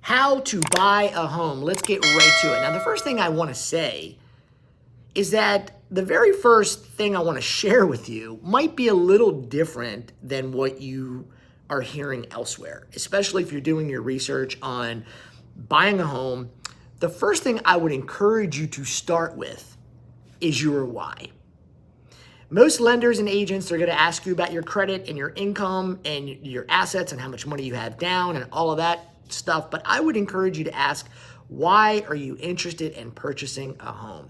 How to buy a home. Let's get right to it. Now, the first thing I want to say is that the very first thing I want to share with you might be a little different than what you are hearing elsewhere, especially if you're doing your research on buying a home. The first thing I would encourage you to start with is your why. Most lenders and agents are going to ask you about your credit and your income and your assets and how much money you have down and all of that stuff. But I would encourage you to ask, why are you interested in purchasing a home?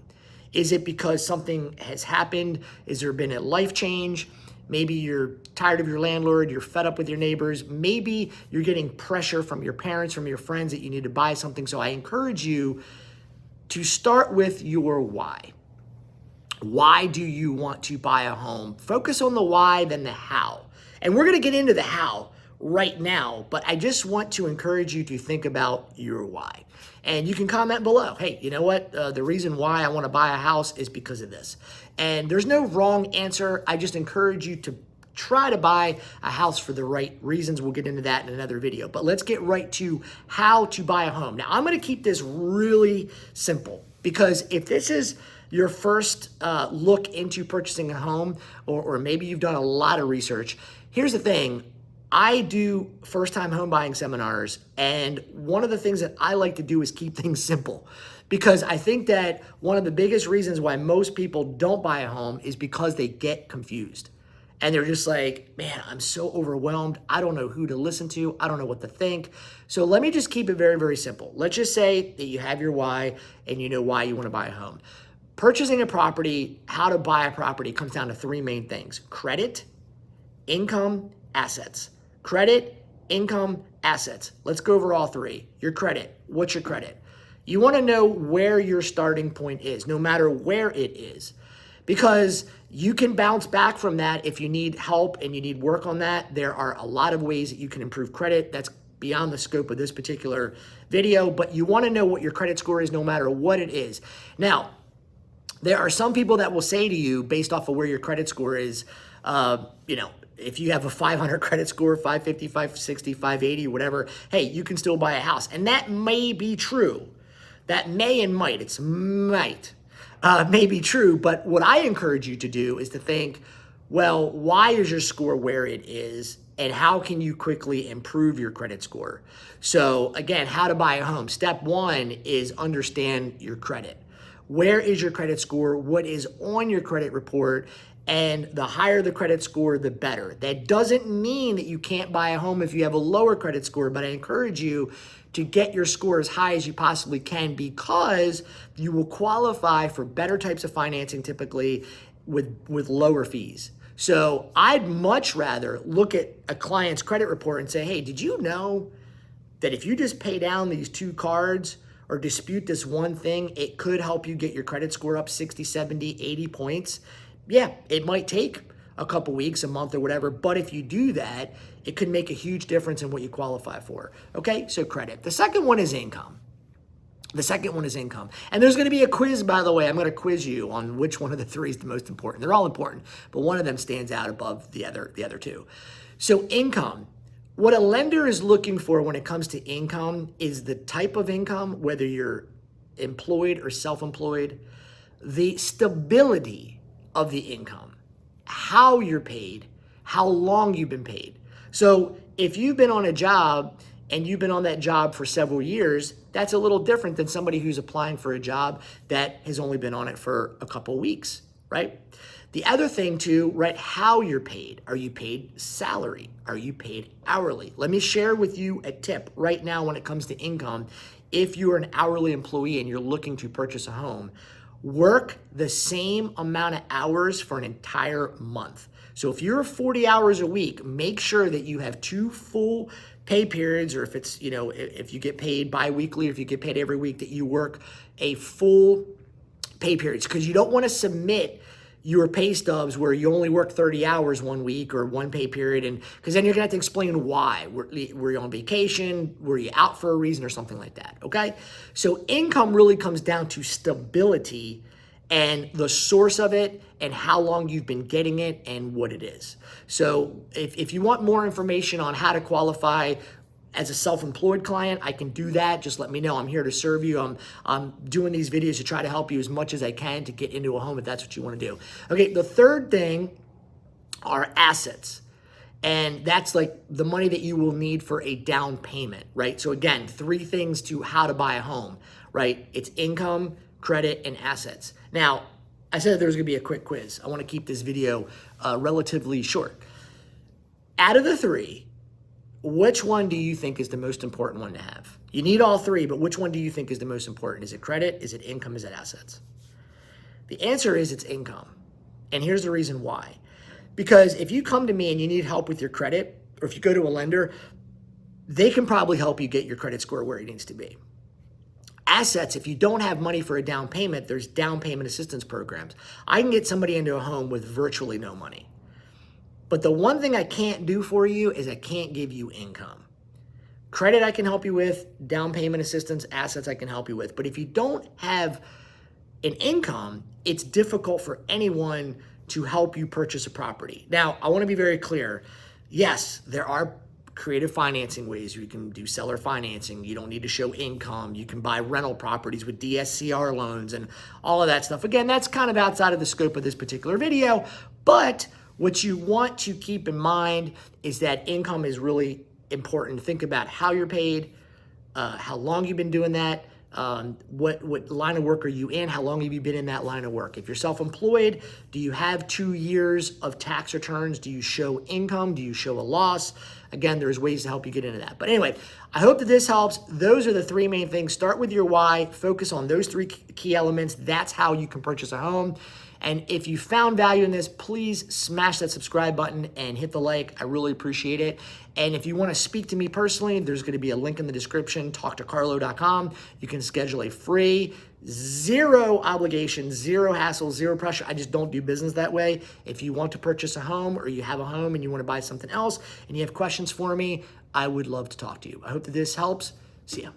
Is it because something has happened? Has there been a life change? Maybe you're tired of your landlord, you're fed up with your neighbors. Maybe you're getting pressure from your parents, from your friends that you need to buy something. So I encourage you to start with your why. Why do you want to buy a home? Focus on the why, then the how. And we're going to get into the how right now, but I just want to encourage you to think about your why. And you can comment below. Hey, you know what? The reason why I want to buy a house is because of this. And there's no wrong answer. I just encourage you to try to buy a house for the right reasons. We'll get into that in another video. But let's get right to how to buy a home. Now, I'm going to keep this really simple because if this is your first look into purchasing a home, or maybe you've done a lot of research, here's the thing. I do first-time home buying seminars, and one of the things that I like to do is keep things simple because I think that one of the biggest reasons why most people don't buy a home is because they get confused. And they're just like, man, I'm so overwhelmed. I don't know who to listen to. I don't know what to think. So let me just keep it very, very simple. Let's just say that you have your why and you know why you want to buy a home. Purchasing a property, how to buy a property comes down to three main things: credit, income, assets. Credit, income, assets. Let's go over all three. Your credit. What's your credit? You want to know where your starting point is, no matter where it is, because you can bounce back from that if you need help and you need work on that. There are a lot of ways that you can improve credit. That's beyond the scope of this particular video, but you want to know what your credit score is no matter what it is. Now, there are some people that will say to you, based off of where your credit score is, if you have a 500 credit score, 550, 560, 580, whatever, hey, you can still buy a house. And that may be true. That may and might. It's might. May be true. But what I encourage you to do is to think, well, why is your score where it is? And how can you quickly improve your credit score? So again, how to buy a home. Step one is understand your credit. Where is your credit score? What is on your credit report? And the higher the credit score, the better. That doesn't mean that you can't buy a home if you have a lower credit score, but I encourage you to get your score as high as you possibly can because you will qualify for better types of financing typically with lower fees. So I'd much rather look at a client's credit report and say, hey, did you know that if you just pay down these two cards or dispute this one thing, it could help you get your credit score up 60, 70, 80 points? Yeah, it might take a couple weeks, a month or whatever, but if you do that, it could make a huge difference in what you qualify for. Okay, so credit. The second one is income. And there's going to be a quiz, by the way. I'm going to quiz you on which one of the three is the most important. They're all important, but one of them stands out above the other two. So income. What a lender is looking for when it comes to income is the type of income, whether you're employed or self-employed, the stability of the income, how you're paid, how long you've been paid. So if you've been on a job and you've been on that job for several years, that's a little different than somebody who's applying for a job that has only been on it for a couple weeks, right? The other thing too, right, how you're paid. Are you paid salary? Are you paid hourly? Let me share with you a tip right now when it comes to income. If you're an hourly employee and you're looking to purchase a home, work the same amount of hours for an entire month. So if you're 40 hours a week, make sure that you have 2 full pay periods, or if it's, if you get paid bi-weekly, or if you get paid every week, that you work a full pay periods, because you don't want to submit your pay stubs where you only work 30 hours one week or one pay period, and because then you're gonna have to explain why. Were you on vacation? Were you out for a reason or something like that, okay? So income really comes down to stability and the source of it and how long you've been getting it and what it is. So if you want more information on how to qualify, As a self-employed client, I can do that. Just let me know. I'm here to serve you. I'm doing these videos to try to help you as much as I can to get into a home if that's what you want to do. Okay, the third thing are assets. And that's like the money that you will need for a down payment, right? So again, 3 things to how to buy a home, right? It's income, credit, and assets. Now, I said there was gonna be a quick quiz. I wanna keep this video relatively short. Out of the 3, which one do you think is the most important one to have? You need all 3, but which one do you think is the most important? Is it credit? Is it income? Is it assets? The answer is it's income. And here's the reason why. Because if you come to me and you need help with your credit, or if you go to a lender, they can probably help you get your credit score where it needs to be. Assets, if you don't have money for a down payment, there's down payment assistance programs. I can get somebody into a home with virtually no money. But the one thing I can't do for you is I can't give you income. Credit I can help you with, down payment assistance, assets I can help you with. But if you don't have an income, it's difficult for anyone to help you purchase a property. Now, I want to be very clear. Yes, there are creative financing ways. You can do seller financing. You don't need to show income. You can buy rental properties with DSCR loans and all of that stuff. Again, that's kind of outside of the scope of this particular video, but what you want to keep in mind is that income is really important. Think about how you're paid, how long you've been doing that, what line of work are you in? How long have you been in that line of work? If you're self-employed, do you have 2 years of tax returns? Do you show income? Do you show a loss? Again, there's ways to help you get into that. But anyway, I hope that this helps. Those are the 3 main things. Start with your why. Focus on those 3 key elements. That's how you can purchase a home. And if you found value in this, please smash that subscribe button and hit the like. I really appreciate it. And if you want to speak to me personally, there's going to be a link in the description, talktocarlo.com. You can schedule a free, 0 obligation, 0 hassle, 0 pressure. I just don't do business that way. If you want to purchase a home or you have a home and you want to buy something else and you have questions for me, I would love to talk to you. I hope that this helps. See ya.